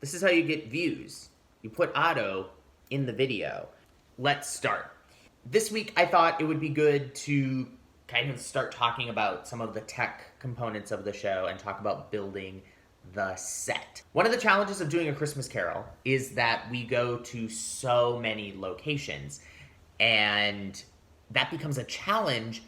This is how you get views. You put auto in the video. Let's start. This week I thought it would be good to kind of start talking about some of the tech components of the show and talk about building the set. One of the challenges of doing A Christmas Carol is that we go to so many locations, and that becomes a challenge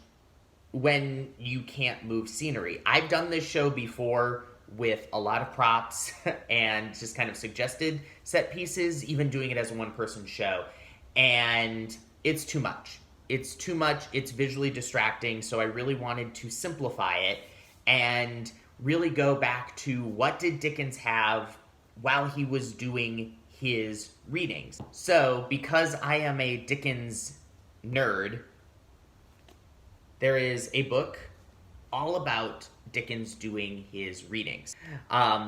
when you can't move scenery. I've done this show before with a lot of props and just kind of suggested set pieces, even doing it as a one-person show, and it's too much. It's too much, it's visually distracting, so I really wanted to simplify it and really go back to what did Dickens have while he was doing his readings. So, because I am a Dickens nerd, there is a book all about Dickens doing his readings.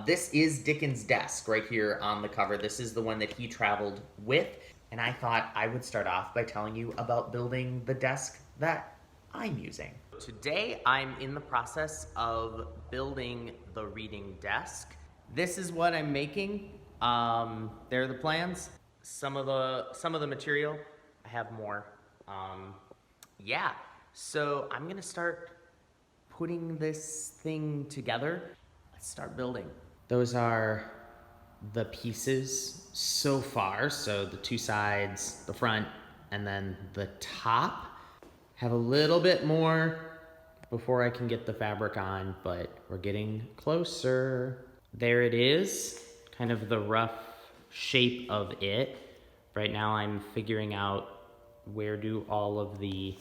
This is Dickens' desk right here on the cover. This is the one that he traveled with, and I thought I would start off by telling you about building the desk that I'm using. Today, I'm in the process of building the reading desk. This is what I'm making. There are the plans. Some of the material. I have more. Yeah. So I'm gonna start putting this thing together. Let's start building. Those are the pieces so far. So the two sides, the front, and then the top. Have a little bit more before I can get the fabric on, but we're getting closer. There it is, kind of the rough shape of it. Right now I'm figuring out where do all of the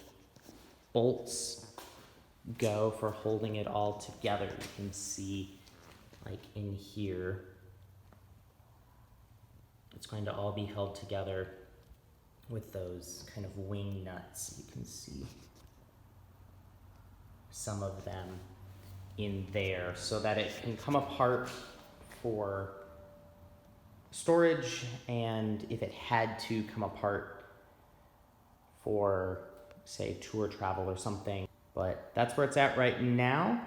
bolts go for holding it all together. You can see like in here, it's going to all be held together with those kind of wing nuts. You can see some of them in there so that it can come apart for storage, and if it had to come apart for, say, tour travel or something. But that's where it's at right now.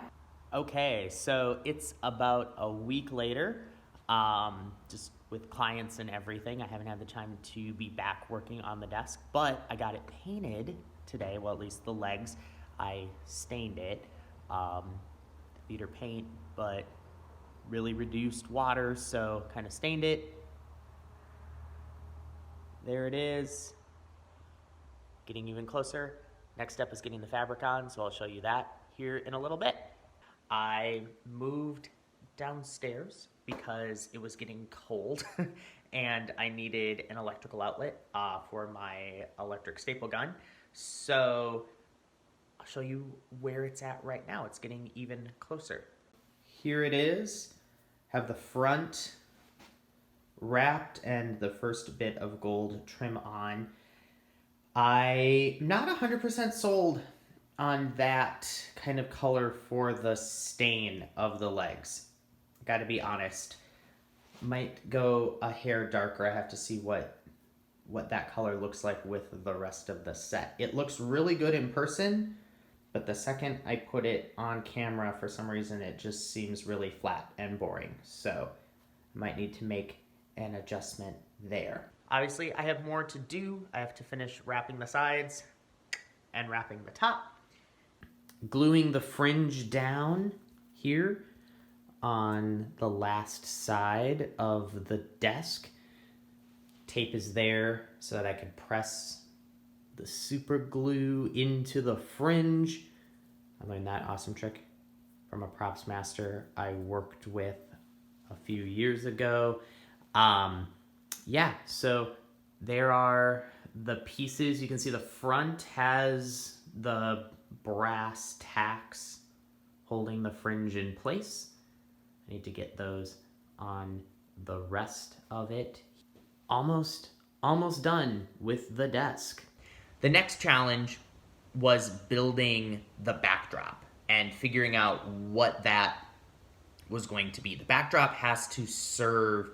Okay, so it's about a week later, just with clients and everything. I haven't had the time to be back working on the desk, but I got it painted today. Well, at least the legs. I stained it, theater paint, but really reduced water, so kind of stained it. There it is. Getting even closer. Next step is getting the fabric on, so I'll show you that here in a little bit. I moved downstairs because it was getting cold and I needed an electrical outlet for my electric staple gun. So I'll show you where it's at right now. It's getting even closer. Here it is. Have the front wrapped and the first bit of gold trim on. I'm not 100% sold on that kind of color for the stain of the legs. Gotta be honest. Might go a hair darker. I have to see what that color looks like with the rest of the set. It looks really good in person, but the second I put it on camera, for some reason, it just seems really flat and boring. So might need to make an adjustment there. Obviously, I have more to do. I have to finish wrapping the sides and wrapping the top. Gluing the fringe down here on the last side of the desk. Tape is there so that I can press the super glue into the fringe. I learned that awesome trick from a props master I worked with a few years ago. Yeah, so there are the pieces. You can see the front has the brass tacks holding the fringe in place. I need to get those on the rest of it. Almost done with the desk. The next challenge was building the backdrop and figuring out what that was going to be. The backdrop has to serve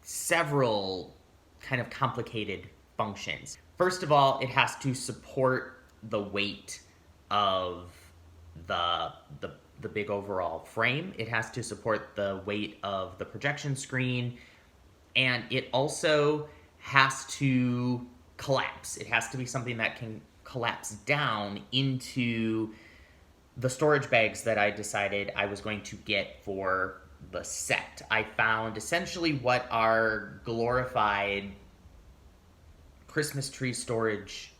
several kind of complicated functions. First of all, it has to support the weight of the the big overall frame. It has to support the weight of the projection screen. And it also has to collapse. It has to be something that can collapse down into the storage bags that I decided I was going to get for the set. I found essentially what are glorified Christmas tree storage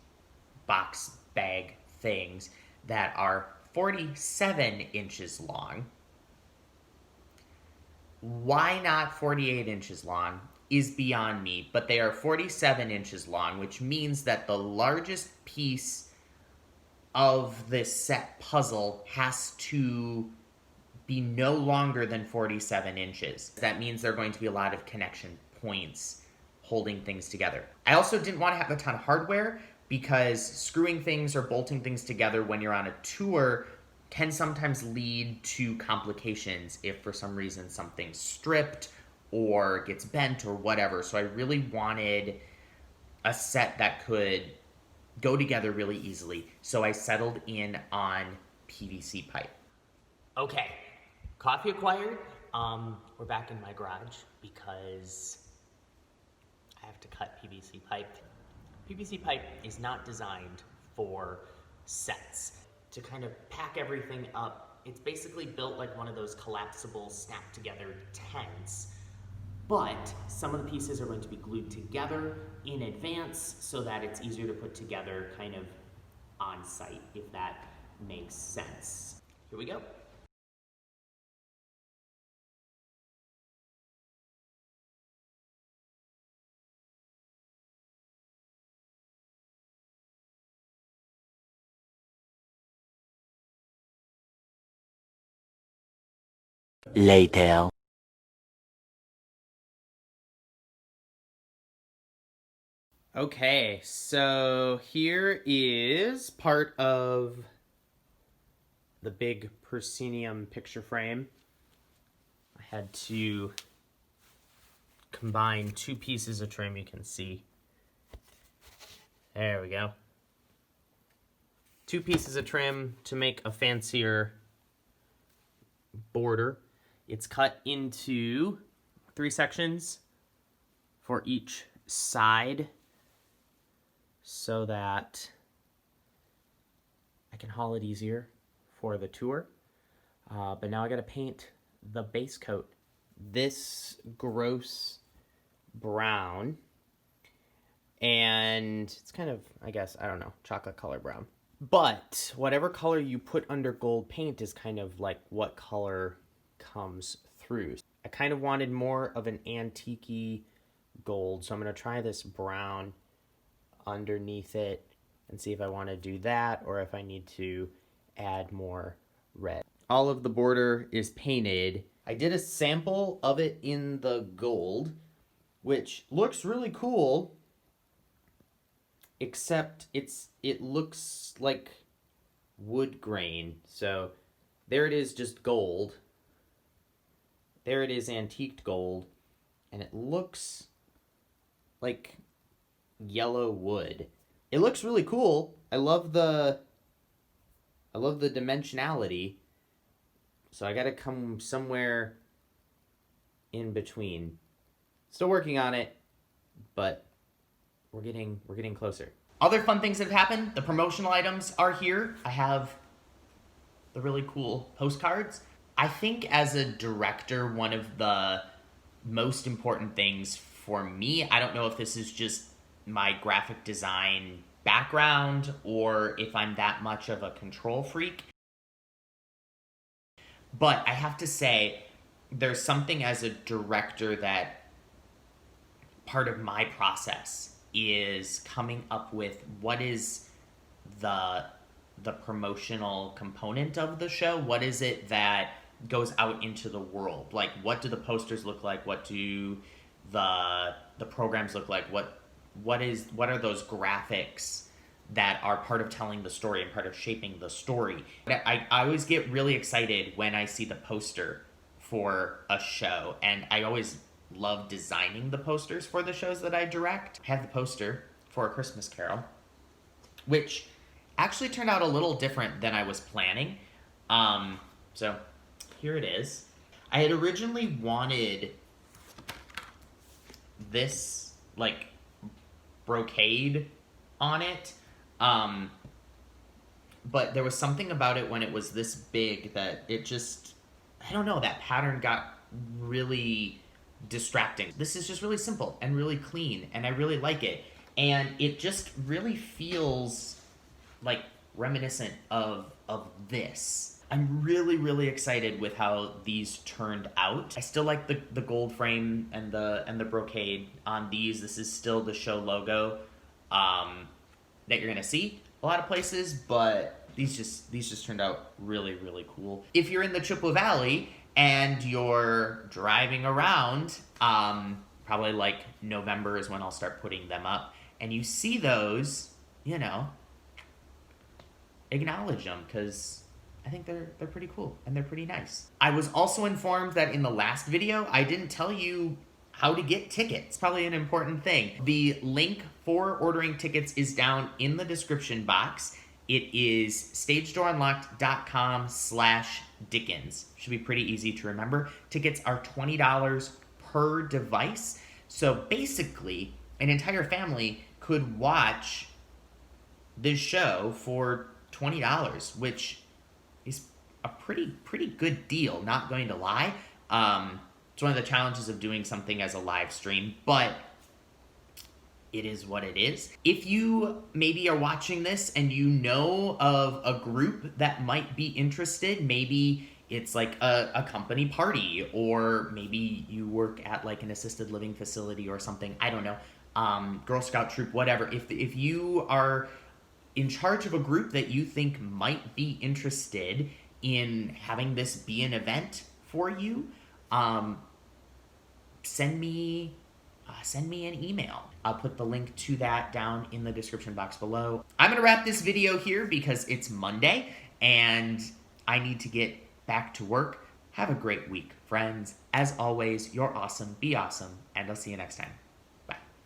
box bag things that are 47 inches long. Why not 48 inches long is beyond me, but they are 47 inches long, which means that the largest piece of this set puzzle has to be no longer than 47 inches. That means there are going to be a lot of connection points holding things together. I also didn't want to have a ton of hardware because screwing things or bolting things together when you're on a tour can sometimes lead to complications if for some reason something's stripped or gets bent or whatever. So I really wanted a set that could go together really easily. So I settled in on PVC pipe. Okay, coffee acquired. We're back in my garage because I have to cut PVC pipe. PVC pipe is not designed for sets. To kind of pack everything up, it's basically built like one of those collapsible snap together tents, but some of the pieces are going to be glued together in advance so that it's easier to put together kind of on site, if that makes sense. Here we go. Later. Okay, so here is part of the big proscenium picture frame. I had to combine two pieces of trim, you can see. There we go. Two pieces of trim to make a fancier border. It's cut into 3 sections for each side so that I can haul it easier for the tour. But now I gotta paint the base coat. This gross brown, and it's kind of, I guess, I don't know, chocolate color brown. But whatever color you put under gold paint is kind of like what color comes through. I kind of wanted more of an antique-y gold, so I'm going to try this brown underneath it and see if I want to do that or if I need to add more red. All of the border is painted. I did a sample of it in the gold, which looks really cool, except it looks like wood grain. So there it is, just gold. There it is, antiqued gold, and it looks like yellow wood. It looks really cool. I love the dimensionality. So I gotta come somewhere in between. Still working on it, but we're getting closer. Other fun things that have happened. The promotional items are here. I have the really cool postcards. I think as a director, one of the most important things for me, I don't know if this is just my graphic design background or if I'm that much of a control freak, but I have to say there's something as a director that part of my process is coming up with what is the promotional component of the show. What is it that goes out into the world? Like, what do the posters look like? What do the programs look like? What are those graphics that are part of telling the story and part of shaping the story? I always get really excited when I see the poster for a show, and I always love designing the posters for the shows that I direct. I have the poster for A Christmas Carol, which actually turned out a little different than I was planning. So here it is. I had originally wanted this like brocade on it, but there was something about it when it was this big that it just, I don't know, that pattern got really distracting. This is just really simple and really clean, and I really like it. And it just really feels like reminiscent of this. I'm really, really excited with how these turned out. I still like the gold frame and the brocade on these. This is still the show logo that you're gonna see a lot of places, but these just turned out really, really cool. If you're in the Chippewa Valley and you're driving around, probably like November is when I'll start putting them up, and you see those, you know, acknowledge them, because I think they're pretty cool and they're pretty nice. I was also informed that in the last video, I didn't tell you how to get tickets. Probably an important thing. The link for ordering tickets is down in the description box. It is stagedoorunlocked.com/Dickens. Should be pretty easy to remember. Tickets are $20 per device. So basically, an entire family could watch this show for $20, which is a pretty good deal, not going to lie. It's one of the challenges of doing something as a live stream, but it is what it is. If you maybe are watching this and you know of a group that might be interested, maybe it's like a company party, or maybe you work at like an assisted living facility or something, I don't know, Girl Scout troop, whatever. If you are in charge of a group that you think might be interested in having this be an event for you, send me an email. I'll put the link to that down in the description box below. I'm gonna wrap this video here because it's Monday and I need to get back to work. Have a great week, friends. As always, you're awesome, be awesome, and I'll see you next time.